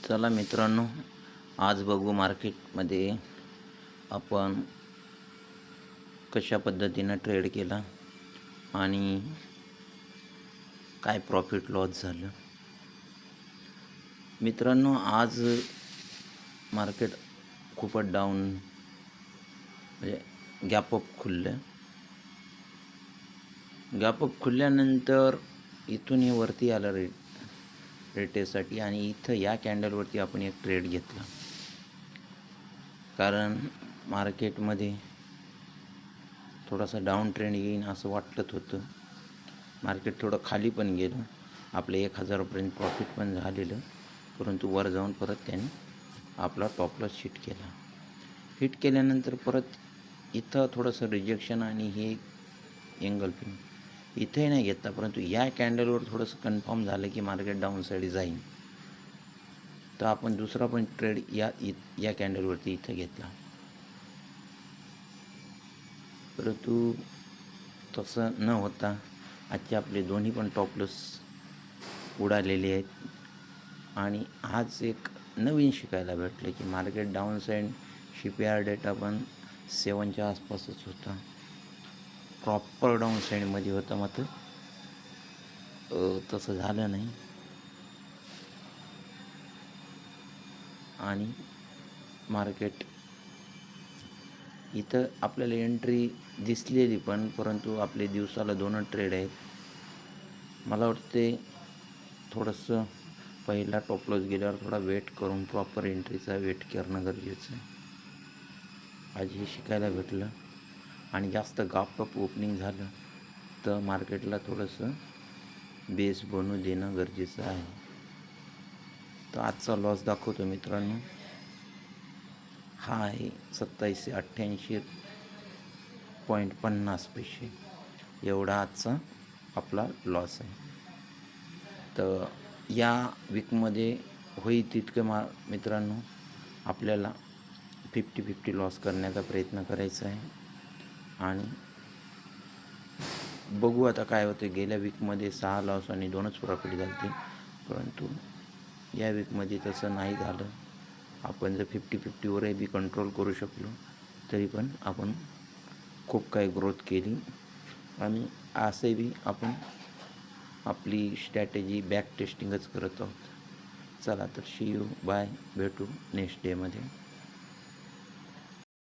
चला मित्रांनो, आज बघू मार्केटमध्ये आपण कशा पद्धतीनं ट्रेड केला आणि काय प्रॉफिट लॉस झालं. मित्रांनो, आज मार्केट खूपच डाऊन म्हणजे गॅप अप खुललं. गॅप अप खुलल्यानंतर इथून हे वरती आलं रेटेसाठी आणि इथं या कॅन्डलवरती आपण एक ट्रेड घेतला. कारण मार्केटमध्ये थोडासा डाऊन ट्रेंड येईन असं वाटत होतं. मार्केट थोडं खाली पण गेलं, आपलं 1000पर्यंत प्रॉफिट पण झालेलं, परंतु वर जाऊन परत त्याने आपला टॉप लॉस हिट केला. हिट केल्यानंतर परत इथं थोडंसं रिजेक्शन आणि हे एंगल्फिंग इथंही नाही घेतला, परंतु या कॅन्डलवर थोडंसं कन्फर्म झालं की मार्केट डाऊन साईड जाईल, तर आपण दुसरा पण ट्रेड या कॅन्डलवरती इथं घेतला. परंतु तसं न होता आजचे आपले दोन्ही पण टॉप लॉस उडालेले आहेत. आणि आज एक नवीन शिकायला भेटलं की market down side shipyard data पण 7च्या आसपासच होता, प्रॉपर डाऊन साईडमध्ये होता. मात्र तसं झालं नाही आणि मार्केट इथं आपल्याला एंट्री दिसलेली पण, परंतु आपले दिवसाला 2च ट्रेड आहेत. मला वाटते थोडंसं पहिला टॉप लॉस गेल्यावर थोडा वेट करून प्रॉपर एंट्रीचा वेट करणं गरजेचं आहे. आज हे शिकायला भेटलं. आणि जास्त गॅप अप ओपनिंग झालं तर मार्केटला थोडंसं बेस बनवू देणं गरजेचं आहे. तर आजचा लॉस दाखवतो मित्रांनो, हा आहे 2788.50 पैसे एवढा आजचा आपला लॉस आहे. तर या वीकमध्ये होईल तितकं मित्रांनो आपल्याला 50-50 लॉस करण्याचा प्रयत्न करायचा आहे. आणि बघू आता काय होते. गेल्या वीकमध्ये 6 लॉस आणि 2च प्रॉफिट झाले, परंतु या वीकमध्ये तसं नाही झालं. आपण जर 50-50वरही बी कंट्रोल करू शकलो तरी पण आपण खूप काही ग्रोथ केली. आणि असंही बी आपण आपली स्ट्रॅटेजी बॅक टेस्टिंगच करत आहोत. चला तर शी यू, बाय, भेटू नेक्स्ट डेमध्ये.